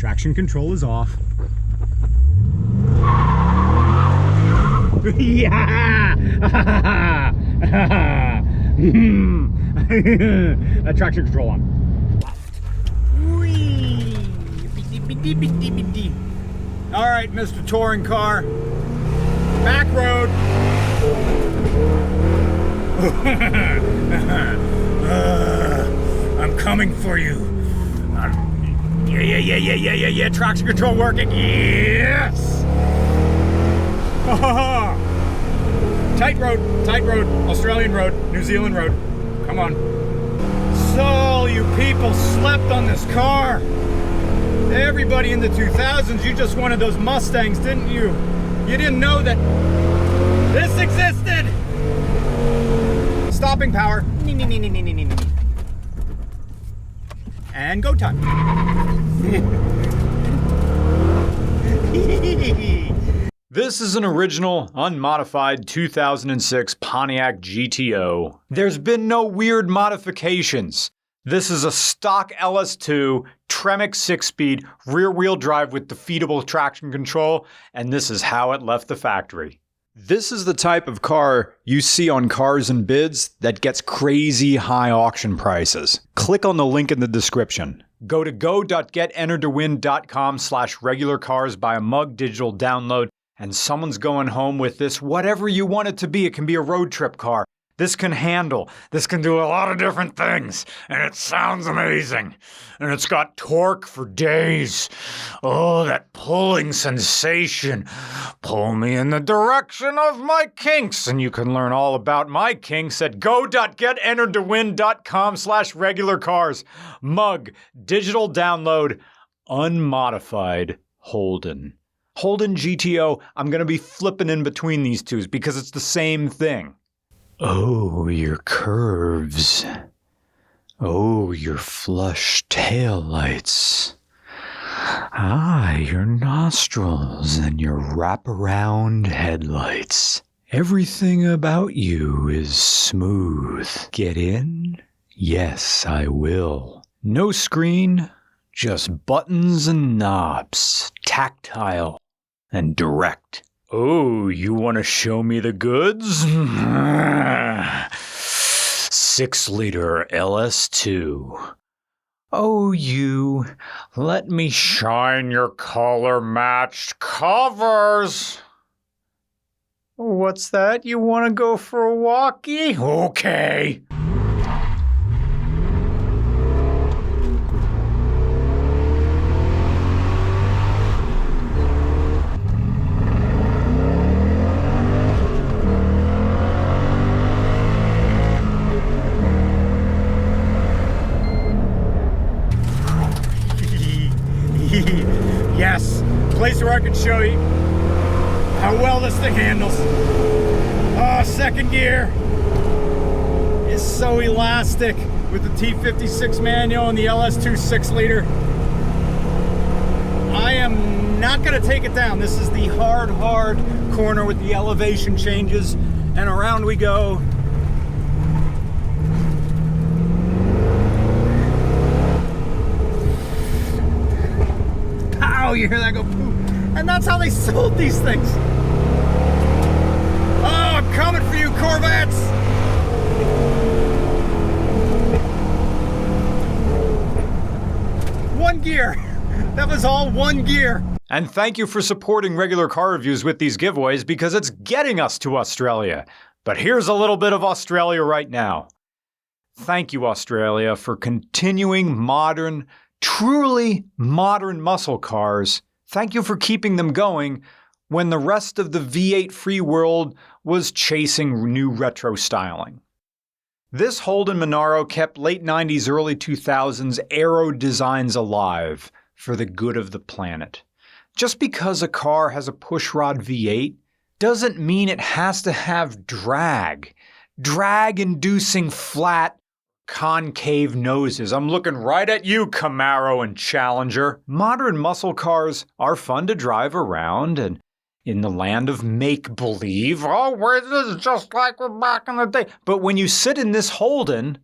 Traction control is off. Yeah! Traction control on. Whee! All right, Mr. Touring Car. Back road. I'm coming for you. Yeah. Traction control working. Yes. Tight road. Australian road, New Zealand road. Come on. So you people slept on this car. Everybody in the 2000s, you just wanted those Mustangs, didn't you? You didn't know that this existed. Stopping power. And go time. This is an original, unmodified 2006 Pontiac GTO. There's been no weird modifications. This is a stock LS2, Tremec 6-speed, rear-wheel drive with defeatable traction control, and this is how it left the factory. This is the type of car you see on Cars and Bids that gets crazy high auction prices. Click on the link in the description. Go to go.getentertowin.com/regularcars, buy a mug digital download, and someone's going home with this, whatever you want it to be. It can be a road trip car. This can handle. This can do a lot of different things. And it sounds amazing. And it's got torque for days. Oh, that pulling sensation. Pull me in the direction of my kinks. And you can learn all about my kinks at go.getentertowin.com/regularcars. Mug, digital download, unmodified Holden. Holden GTO, I'm going to be flipping in between these two because it's the same thing. Oh, your curves. Oh, your flush taillights. Ah, your nostrils and your wraparound headlights. Everything about you is smooth. Get in? Yes, I will. No screen, just buttons and knobs. Tactile and direct. Oh, you want to show me the goods? 6-liter LS2. Oh, you. Let me shine your color-matched covers. What's that? You want to go for a walkie? Okay. Yes, place where I can show you how well this thing handles. Oh, second gear is so elastic with the T56 manual and the LS2 6-liter. I am not going to take it down. This is the hard corner with the elevation changes, and around we go. Oh, you hear that go poof. And that's how they sold these things. Oh, I'm coming for you, Corvettes. One gear. That was all one gear. And thank you for supporting Regular Car Reviews with these giveaways because it's getting us to Australia. But here's a little bit of Australia right now. Thank you, Australia, for continuing modern, truly modern muscle cars. Thank you for keeping them going when the rest of the V8 free world was chasing new retro styling. This Holden Monaro kept late 90s, early 2000s aero designs alive for the good of the planet. Just because a car has a pushrod V8 doesn't mean it has to have drag-inducing flat, concave noses. I'm looking right at you, Camaro and Challenger. Modern muscle cars are fun to drive around, and in the land of make-believe, oh, this is just like we're back in the day. But when you sit in this Holden,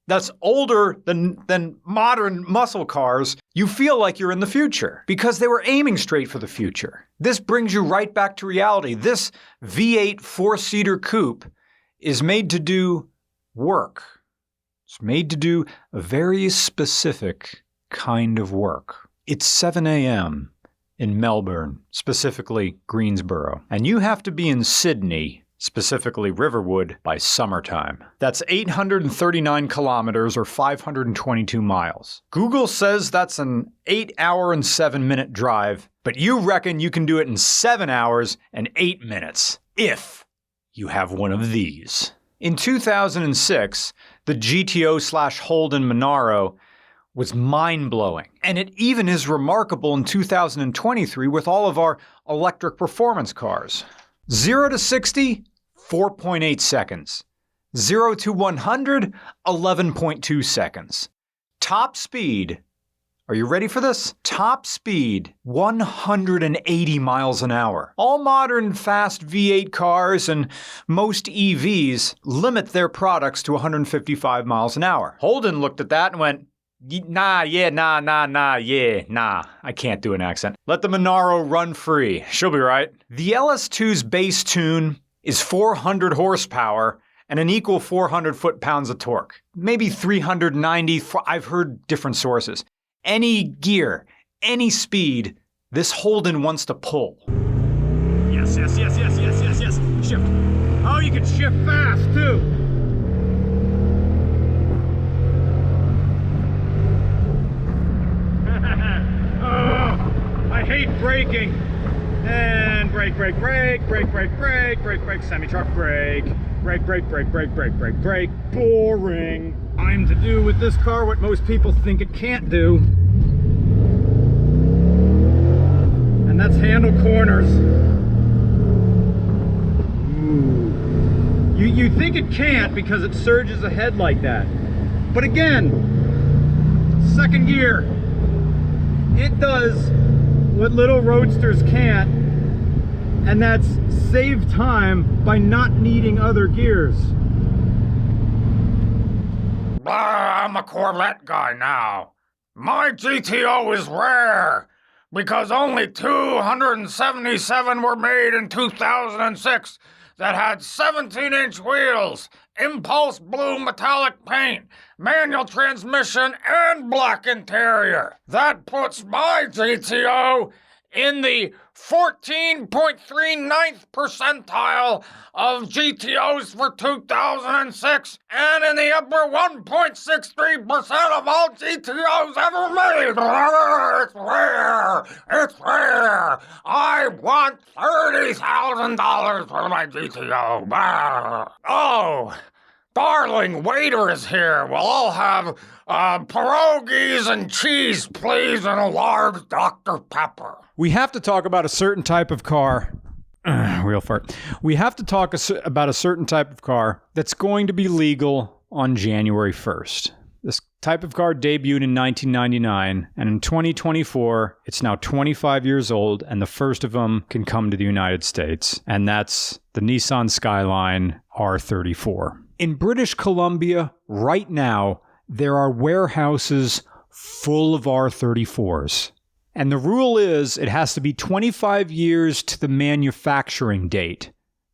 that's older than modern muscle cars, you feel like you're in the future because they were aiming straight for the future. This brings you right back to reality. This V8 four-seater coupe is made to do work. It's made to do a very specific kind of work. It's 7 a.m. in Melbourne, specifically Greensboro, and you have to be in Sydney, specifically Riverwood, by summertime. That's 839 kilometers or 522 miles. Google says that's an 8-hour and 7-minute drive, but you reckon you can do it in 7 hours and 8 minutes, if you have one of these. In 2006, the GTO/Holden Monaro was mind-blowing. And it even is remarkable in 2023 with all of our electric performance cars. 0 to 60, 4.8 seconds. 0 to 100, 11.2 seconds. Top speed, are you ready for this? Top speed, 180 miles an hour. All modern fast V8 cars and most EVs limit their products to 155 miles an hour. Holden looked at that and went, nah, I can't do an accent. Let the Monaro run free. She'll be right. The LS2's base tune is 400 horsepower and an equal 400 foot-pounds of torque. Maybe 390, I've heard different sources. Any gear, any speed, this Holden wants to pull. Yes. Shift. Oh, you can shift fast, too. I hate braking. And brake, semi-truck brake. Brake. Boring. I'm to do with this car what most people think it can't do. And that's handle corners. Ooh. You think it can't because it surges ahead like that. But again, second gear. It does what little roadsters can't, and that's save time by not needing other gears. I'm a Corvette guy now. My GTO is rare because only 277 were made in 2006 that had 17-inch wheels, impulse blue metallic paint, manual transmission, and black interior. That puts my GTO in the 14.39th percentile of GTOs for 2006 and in the upper 1.63% of all GTOs ever made. It's rare. I want $30,000 for my GTO. Oh, darling waiter is here. Well, I'll have pierogies and cheese, please, and a large Dr. Pepper. We have to talk about a certain type of car. Real fart. We have to talk about a certain type of car that's going to be legal on January 1st. This type of car debuted in 1999, and in 2024, it's now 25 years old, and the first of them can come to the United States, and that's the Nissan Skyline R34. In British Columbia, right now, there are warehouses full of R34s. And the rule is it has to be 25 years to the manufacturing date,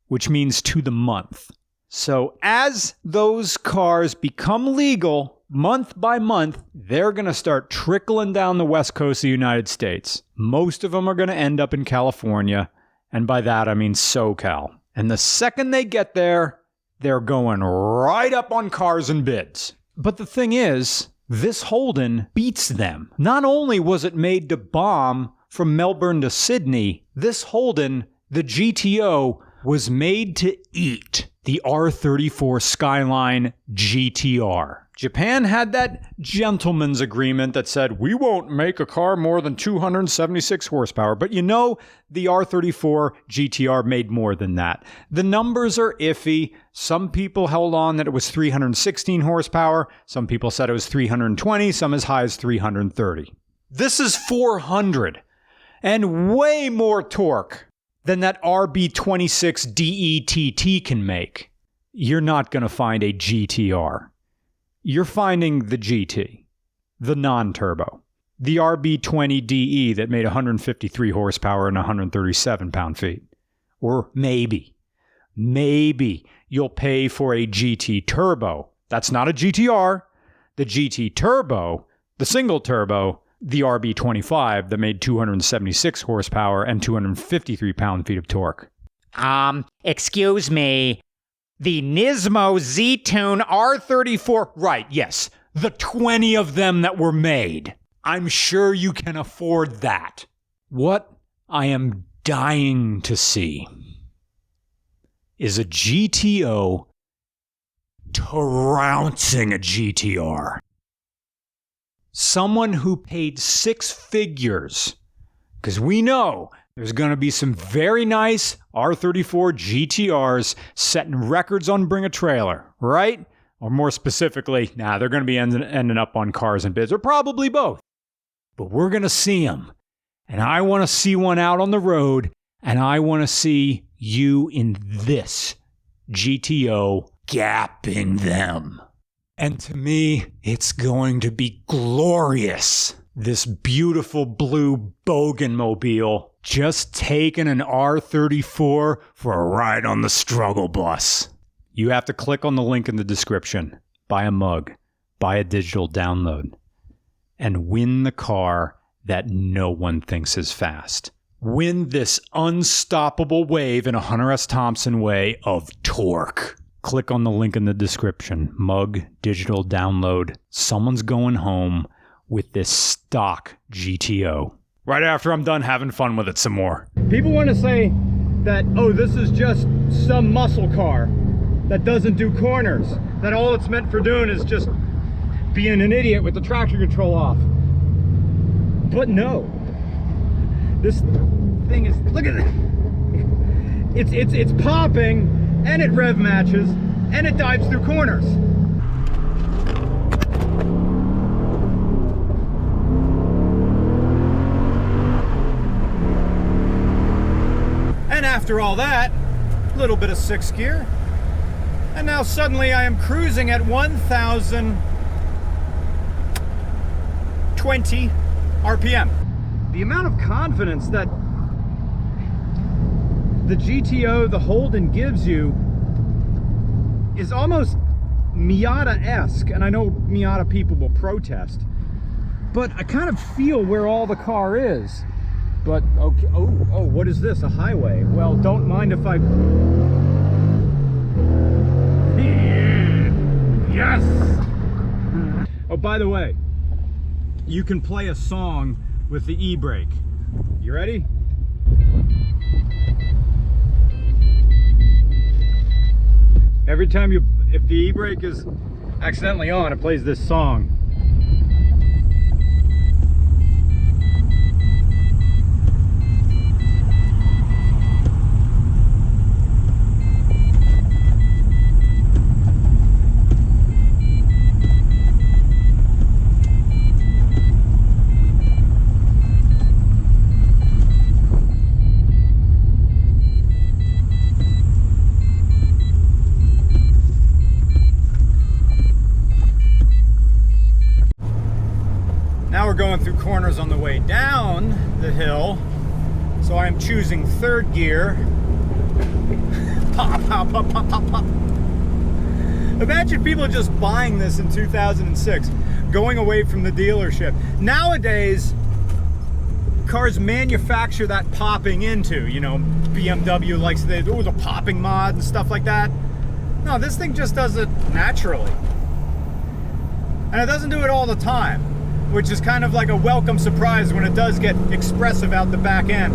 which means to the month. So as those cars become legal, month by month, they're going to start trickling down the west coast of the United States. Most of them are going to end up in California, and by that I mean SoCal. And the second they get there, they're going right up on cars and bids. But the thing is, this Holden beats them. Not only was it made to bomb from Melbourne to Sydney, this Holden, the GTO, was made to eat the R34 Skyline GTR. Japan had that gentleman's agreement that said, we won't make a car more than 276 horsepower. But you know, the R34 GTR made more than that. The numbers are iffy. Some people held on that it was 316 horsepower. Some people said it was 320, some as high as 330. This is 400 and way more torque than that RB26 DETT can make. You're not going to find a GTR. you're finding the GT, the non-turbo, the RB20DE that made 153 horsepower and 137 pound-feet. Or maybe you'll pay for a GT turbo. That's not a GTR. The GT turbo, the single turbo, the RB25 that made 276 horsepower and 253 pound-feet of torque. Excuse me. The Nismo Z-Tune R34. Right, yes. The 20 of them that were made. I'm sure you can afford that. What I am dying to see is a GTO trouncing a GTR. Someone who paid six figures, because we know there's going to be some very nice R34 GTRs setting records on Bring a Trailer, right? Or more specifically, they're going to be ending up on Cars and Bids, or probably both. But we're going to see them. And I want to see one out on the road, and I want to see you in this GTO gapping them. And to me, it's going to be glorious. This beautiful blue Boganmobile just taking an R34 for a ride on the struggle bus. You have to click on the link in the description, buy a mug, buy a digital download, and win the car that no one thinks is fast. Win this unstoppable wave in a Hunter S. Thompson way of torque. Click on the link in the description. Mug, digital download. Someone's going home with this stock GTO. Right after I'm done having fun with it some more. People want to say that, oh, this is just some muscle car that doesn't do corners. That all it's meant for doing is just being an idiot with the traction control off. But no. This thing is, look at it. It's popping, and it rev matches, and it dives through corners. And after all that, a little bit of sixth gear, and now suddenly I am cruising at 1,020 RPM. The amount of confidence that the GTO, the Holden, gives you is almost Miata-esque, and I know Miata people will protest, but I kind of feel where all the car is. But okay, oh, what is this? A highway? Well, don't mind if I... Yes! Oh, by the way, you can play a song with the e-brake. You ready? Every time if the e-brake is accidentally on, it plays this song. Now we're going through corners on the way down the hill, so I'm choosing third gear. Pop, pop, pop, pop, pop, pop. Imagine people just buying this in 2006, going away from the dealership. Nowadays, cars manufacture that popping into, you know, BMW likes the popping mod and stuff like that. No, this thing just does it naturally. And it doesn't do it all the time, which is kind of like a welcome surprise when it does get expressive out the back end.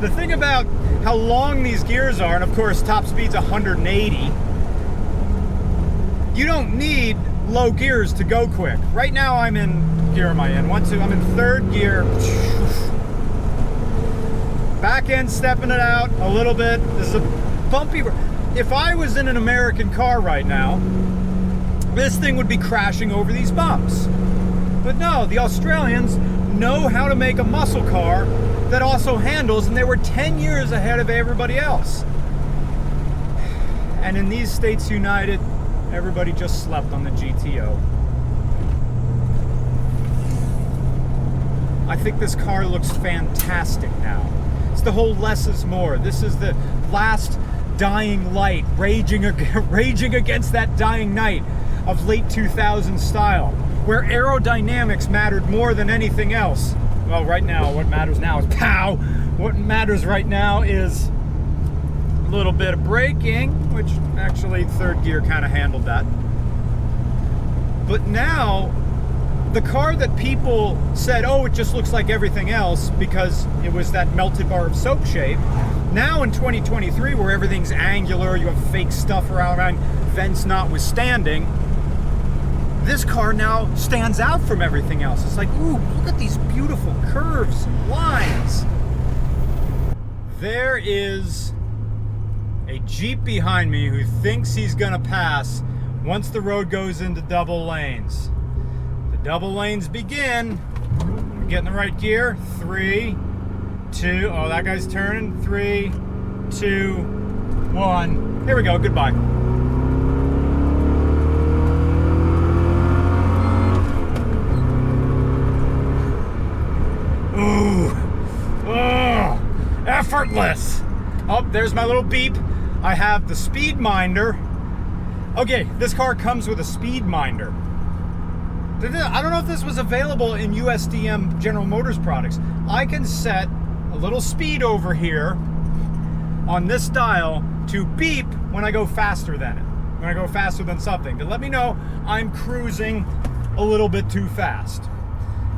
The thing about how long these gears are, and of course top speed's 180, you don't need low gears to go quick. Right now I'm in, gear am I in? I'm in third gear. Back end stepping it out a little bit. This is a bumpy. If I was in an American car right now, this thing would be crashing over these bumps. But no, the Australians know how to make a muscle car that also handles, and they were 10 years ahead of everybody else. And in these states united, everybody just slept on the GTO. I think this car looks fantastic now. It's the whole less is more. This is the last dying light, raging against that dying night of late 2000s style, where aerodynamics mattered more than anything else. Well, right now, what matters now is pow! What matters right now is a little bit of braking, which actually third gear kind of handled that. But now, the car that people said, oh, it just looks like everything else because it was that melted bar of soap shape. Now in 2023, where everything's angular, you have fake stuff around, vents notwithstanding, this car now stands out from everything else. It's like, ooh, look at these beautiful curves and lines. There is a Jeep behind me who thinks he's gonna pass once the road goes into double lanes. Double lanes begin. Get in the right gear. 3, 2. Oh, that guy's turning. 3, 2, 1. Here we go. Goodbye. Ooh. Oh. Effortless. Oh, there's my little beep. I have the speed minder. Okay, this car comes with a speed minder. I don't know if this was available in USDM General Motors products. I can set a little speed over here on this dial to beep when I go faster than it. When I go faster than something. To let me know I'm cruising a little bit too fast.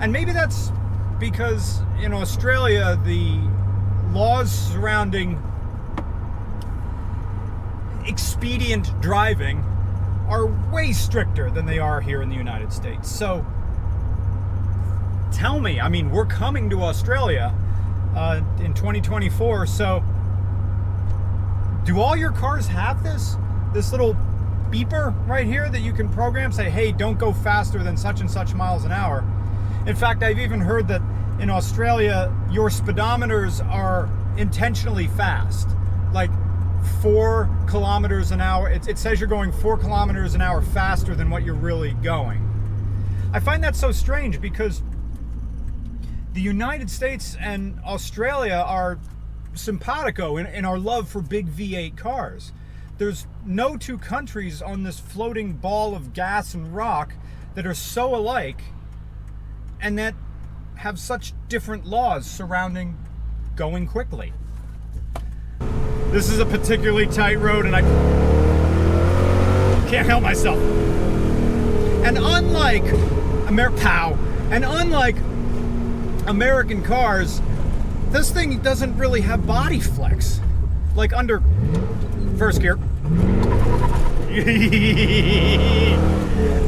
And maybe that's because in Australia, the laws surrounding expedient driving are way stricter than they are here in the United States. So tell me, I mean, we're coming to Australia in 2024, so do all your cars have this little beeper right here that you can program, say, hey, don't go faster than such and such miles an hour? In fact, I've even heard that in Australia, your speedometers are intentionally fast, like 4 kilometers an hour. It says you're going 4 kilometers an hour faster than what you're really going. I find that so strange because the United States and Australia are simpatico in our love for big V8 cars. There's no two countries on this floating ball of gas and rock that are so alike and that have such different laws surrounding going quickly. This is a particularly tight road and I can't help myself. And unlike American cars, this thing doesn't really have body flex. Like under first gear.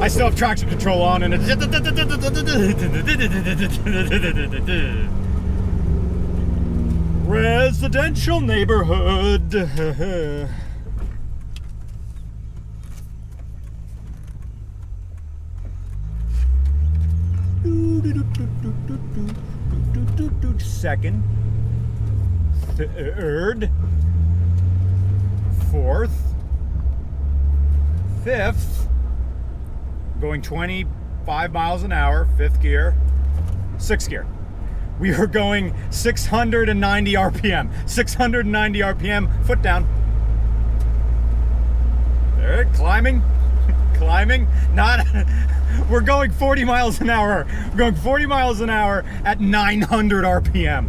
I still have traction control on and it's residential neighborhood. Second, third, fourth, fifth, going 25 miles an hour, fifth gear, sixth gear. We are going 690 RPM. 690 RPM, foot down. There, climbing, climbing. Not, we're going 40 miles an hour. We're going 40 miles an hour at 900 RPM.